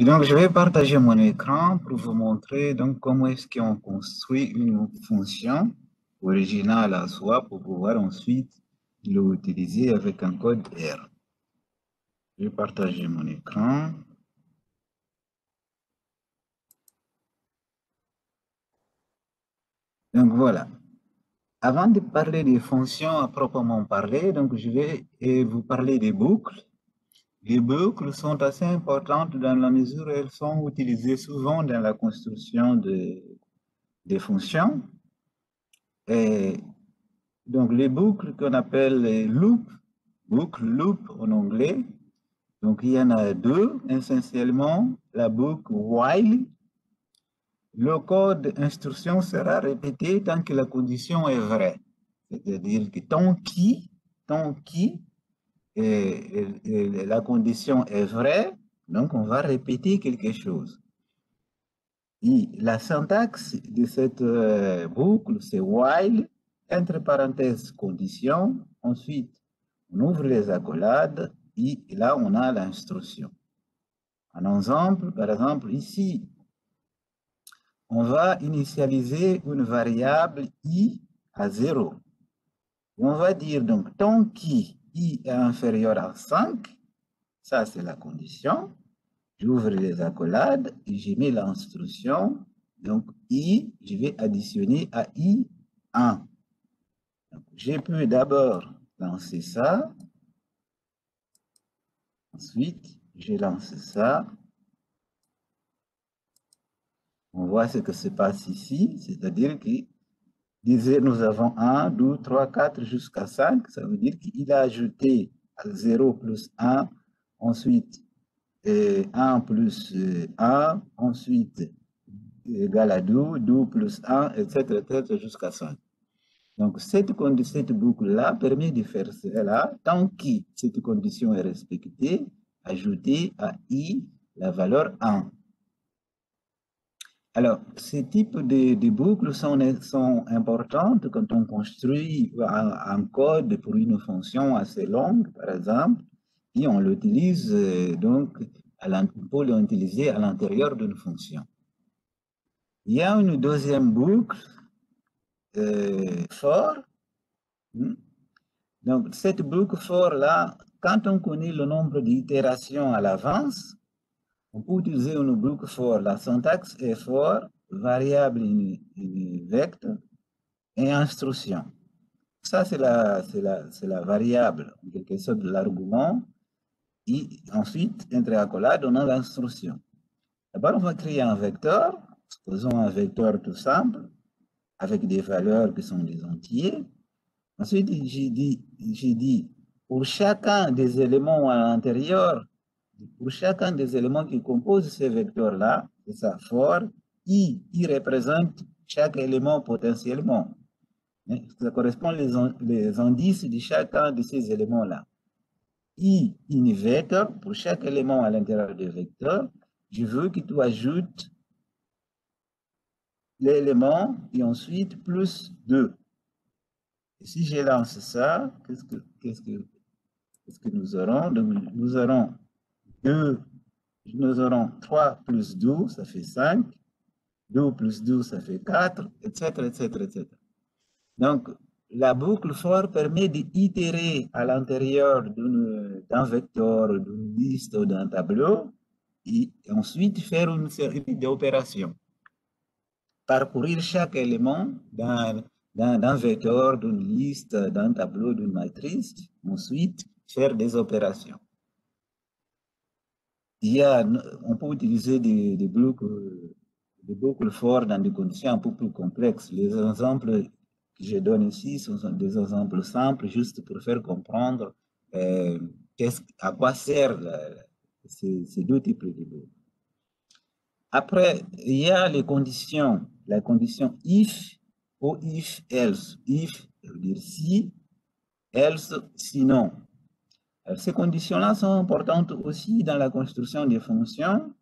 Et donc, je vais partager mon écran pour vous montrer donc comment est-ce qu'on construit une fonction originale à soi pour pouvoir ensuite l'utiliser avec un code R. Je vais partager mon écran. Donc voilà. Avant de parler des fonctions à proprement parler, donc je vais vous parler des boucles. Les boucles sont assez importantes dans la mesure où elles sont utilisées souvent dans la construction des fonctions. Et donc les boucles qu'on appelle les loops, boucle loop en anglais. Donc il y en a deux essentiellement. La boucle while. Le code d'instruction sera répété tant que la condition est vraie. C'est-à-dire que tant que la condition est vraie, donc on va répéter quelque chose. Et la syntaxe de cette boucle, c'est while, entre parenthèses, condition. Ensuite, on ouvre les accolades et là, on a l'instruction. Un exemple, par exemple, ici, on va initialiser une variable i à 0. On va dire donc, tant qu'i est inférieur à 5, ça c'est la condition. J'ouvre les accolades et je mets l'instruction. Donc, i, je vais additionner à i 1. Je peux d'abord lancer ça. Ensuite, je lance ça. On voit ce que se passe ici, c'est-à-dire que nous avons 1, 2, 3, 4 jusqu'à 5. Ça veut dire qu'il a ajouté 0 plus 1, ensuite 1 plus 1, ensuite égal à 2, 2 plus 1, etc., jusqu'à 5. Donc, cette boucle-là permet de faire cela tant que cette condition est respectée, ajouter à i la valeur 1. Alors, ces types de boucles sont importantes quand on construit un code pour une fonction assez longue, par exemple, et on l'utilise donc pour l'utiliser à l'intérieur d'une fonction. Il y a une deuxième boucle for. Donc, cette boucle for-là, quand on connaît le nombre d'itérations à l'avance, on peut utiliser une boucle for. La syntaxe est for, variable vector et instruction. Ça, c'est la variable, en quelque sorte, de l'argument. Et ensuite, entre accolades, on a l'instruction. D'abord, on va créer un vecteur. Supposons un vecteur tout simple, avec des valeurs qui sont des entiers. Ensuite, j'ai dit, pour chacun des éléments à l'intérieur, pour chacun des éléments qui composent ces vecteurs-là, c'est ça, for, i représente chaque élément potentiellement. Ça correspond les indices de chacun de ces éléments-là. I in vecteur, pour chaque élément à l'intérieur du vecteur, je veux que tu ajoutes l'élément et ensuite plus 2. Et si je lance ça, qu'est-ce que nous aurons? Donc, nous aurons 3 plus 2, ça fait 5. 2 plus 2, ça fait 4, etc., etc., etc. Donc, la boucle for permet d'itérer à l'intérieur d'un vecteur, d'une liste ou d'un tableau, et ensuite faire une série d'opérations. Parcourir chaque élément d'un vecteur, d'une liste, d'un tableau, d'une matrice, ensuite faire des opérations. On peut utiliser des boucles for dans des conditions un peu plus complexes. Les exemples que je donne ici sont des exemples simples, juste pour faire comprendre à quoi servent ces deux types de boucles. Après, il y a les conditions, la condition if ou if else. If, ça veut dire si, else, sinon. Alors, ces conditions-là sont importantes aussi dans la construction des fonctions.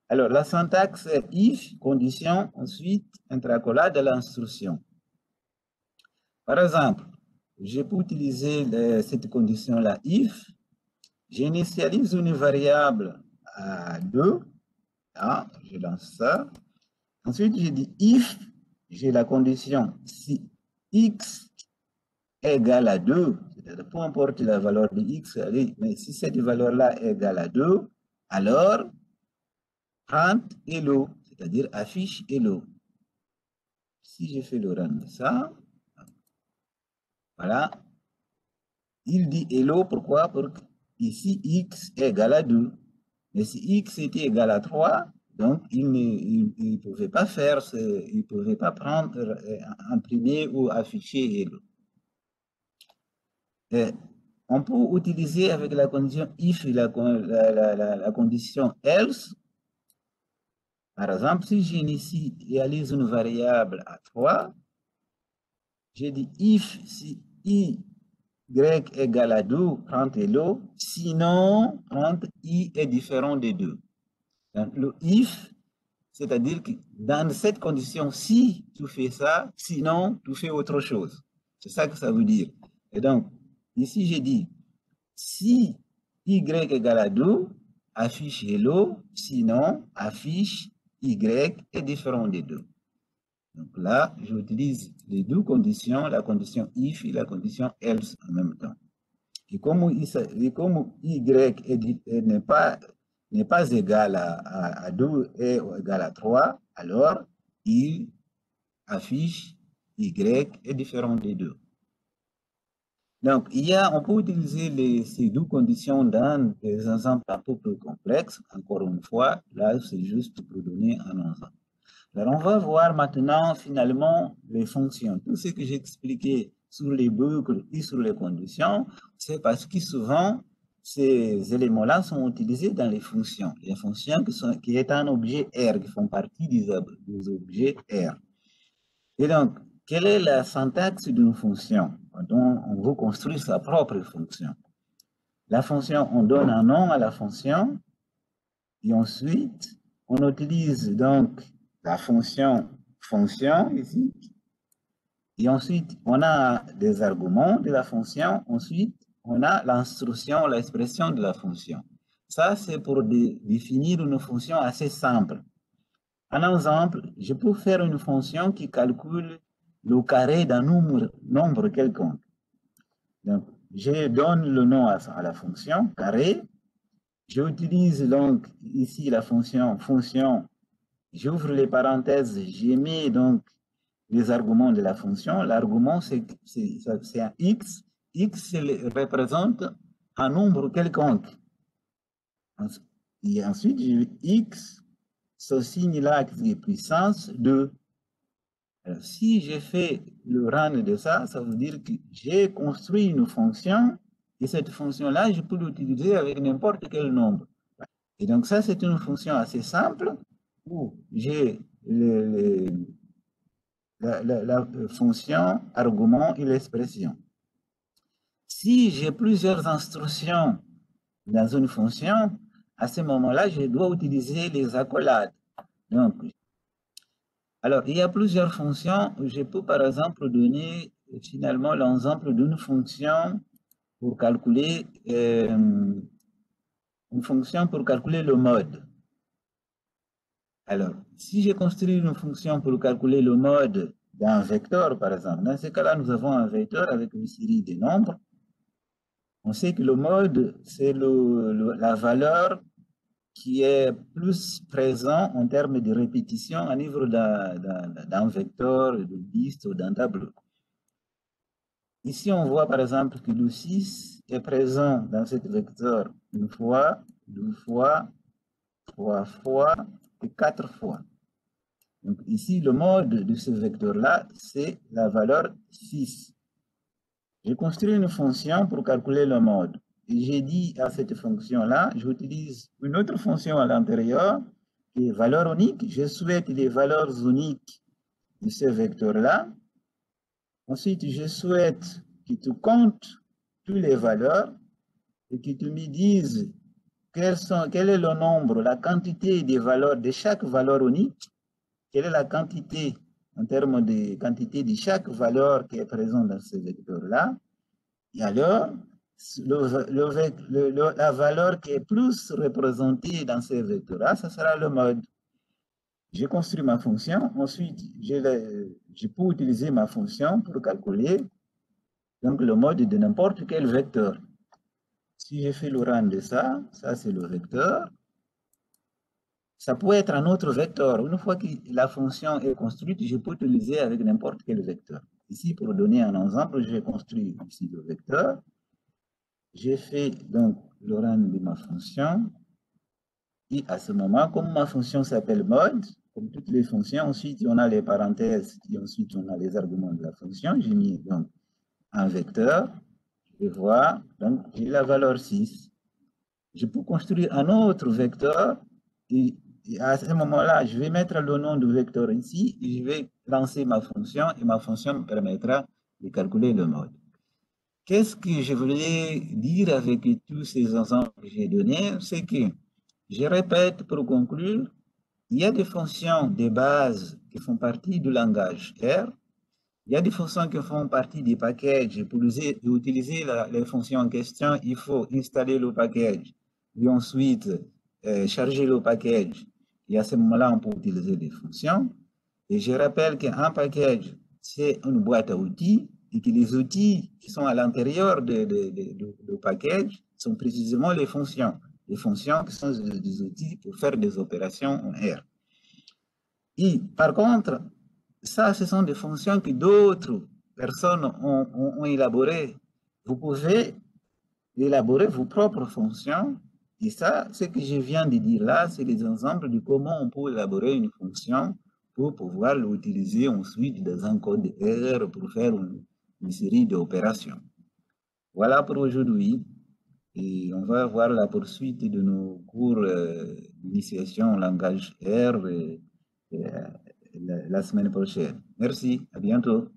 Alors, la syntaxe est if, condition, ensuite, entre accolades de l'instruction. Par exemple, je peux utiliser cette condition-là if, j'initialise une variable à 2, Là, je lance ça. Ensuite, je dis if, j'ai la condition si x égale à 2, c'est-à-dire peu importe la valeur de x, mais si cette valeur-là est égale à 2, alors print hello, c'est-à-dire affiche hello. Si je fais le run de ça, voilà, il dit hello, pourquoi? Pour que ici x est égal à 2. Mais si x était égal à 3, donc il ne pouvait pas faire, il ne pouvait pas prendre, imprimer ou afficher hello. Et on peut utiliser avec la condition if et la condition else. Par exemple, si j'initialise une variable à 3, j'ai dit if si i y égale à 2, prendre hello, sinon prendre i est différent de 2. Donc le if, c'est-à-dire que dans cette condition, si tu fais ça, sinon tu fais autre chose. C'est ça que ça veut dire. Et donc, ici j'ai dit, si y égale à 2, affiche hello, sinon affiche y est différent de 2. Donc là, j'utilise les deux conditions, la condition if et la condition else en même temps. Et comme y n'est pas égal à 2 et égal à 3, alors il affiche y est différent des deux. Donc, on peut utiliser ces deux conditions dans des exemples un peu plus complexes. Encore une fois, là, c'est juste pour donner un exemple. Alors, on va voir maintenant, finalement, les fonctions. Tout ce que j'ai expliqué sur les boucles et sur les conditions, c'est parce que souvent, ces éléments-là sont utilisés dans les fonctions. Les fonctions qui est un objet R, qui font partie des objets R. Et donc, quelle est la syntaxe d'une fonction? On veut construire sa propre fonction. La fonction, on donne un nom à la fonction, et ensuite, on utilise donc la fonction ici, et ensuite, on a des arguments de la fonction, ensuite, on a l'instruction, l'expression de la fonction. Ça, c'est pour définir une fonction assez simple. Un exemple, je peux faire une fonction qui calcule le carré d'un nombre quelconque. Donc, je donne le nom à la fonction carré. J'utilise donc ici la fonction, j'ouvre les parenthèses, je mets donc les arguments de la fonction. L'argument, c'est un x. X représente un nombre quelconque. Et ensuite, x, ce signe-là qui est puissance 2. Alors, si j'ai fait le run de ça, ça veut dire que j'ai construit une fonction et cette fonction-là, je peux l'utiliser avec n'importe quel nombre. Et donc ça, c'est une fonction assez simple où j'ai la fonction, argument et l'expression. Si j'ai plusieurs instructions dans une fonction, à ce moment-là, je dois utiliser les accolades. Donc, alors, il y a plusieurs fonctions. Je peux, par exemple, donner finalement l'exemple d'une fonction pour calculer le mode. Alors, si j'ai construit une fonction pour calculer le mode d'un vecteur, par exemple, dans ce cas-là, nous avons un vecteur avec une série de nombres. On sait que le mode, c'est la valeur qui est plus présent en termes de répétition à niveau d'un vecteur, d'une liste ou d'un tableau. Ici, on voit par exemple que le 6 est présent dans ce vecteur une fois, deux fois, trois fois et quatre fois. Donc ici, le mode de ce vecteur-là, c'est la valeur 6. J'ai construit une fonction pour calculer le mode. Et j'ai dit à cette fonction-là, j'utilise une autre fonction à l'intérieur, qui est valeur unique. Je souhaite les valeurs uniques de ce vecteur-là. Ensuite, je souhaite que tu comptes toutes les valeurs et que tu me dises quel est le nombre, la quantité des valeurs de chaque valeur unique, quelle est la quantité en termes de quantité de chaque valeur qui est présente dans ce vecteur-là. Et alors, la valeur qui est plus représentée dans ces vecteurs-là, ça sera le mode. J'ai construit ma fonction, ensuite je peux utiliser ma fonction pour calculer donc le mode de n'importe quel vecteur. Si je fais le rang de ça, ça c'est le vecteur. Ça peut être un autre vecteur. Une fois que la fonction est construite, je peux utiliser avec n'importe quel vecteur. Ici, pour donner un exemple, j'ai construit ici le vecteur. J'ai fait donc le rang de ma fonction. Et à ce moment, comme ma fonction s'appelle mode, comme toutes les fonctions, ensuite on a les parenthèses et ensuite on a les arguments de la fonction. J'ai mis donc un vecteur. Je vais voir, donc j'ai la valeur 6. Je peux construire un autre vecteur et à ce moment-là, je vais mettre le nom du vecteur ici et je vais lancer ma fonction et ma fonction me permettra de calculer le mode. Qu'est-ce que je voulais dire avec tous ces exemples que j'ai donnés? C'est que, je répète pour conclure, il y a des fonctions de base qui font partie du langage R. Il y a des fonctions qui font partie des packages. Pour utiliser les fonctions en question, il faut installer le package et ensuite charger le package. Et à ce moment-là, on peut utiliser des fonctions. Et je rappelle qu'un package, c'est une boîte à outils et que les outils qui sont à l'intérieur du package sont précisément les fonctions. Les fonctions qui sont des outils pour faire des opérations en R. Et par contre, ça, ce sont des fonctions que d'autres personnes ont élaborées. Vous pouvez élaborer vos propres fonctions. Et ça, ce que je viens de dire là, c'est des exemples de comment on peut élaborer une fonction pour pouvoir l'utiliser ensuite dans un code R pour faire une série d'opérations. Voilà pour aujourd'hui. Et on va voir la poursuite de nos cours d'initiation au langage R la semaine prochaine. Merci, à bientôt.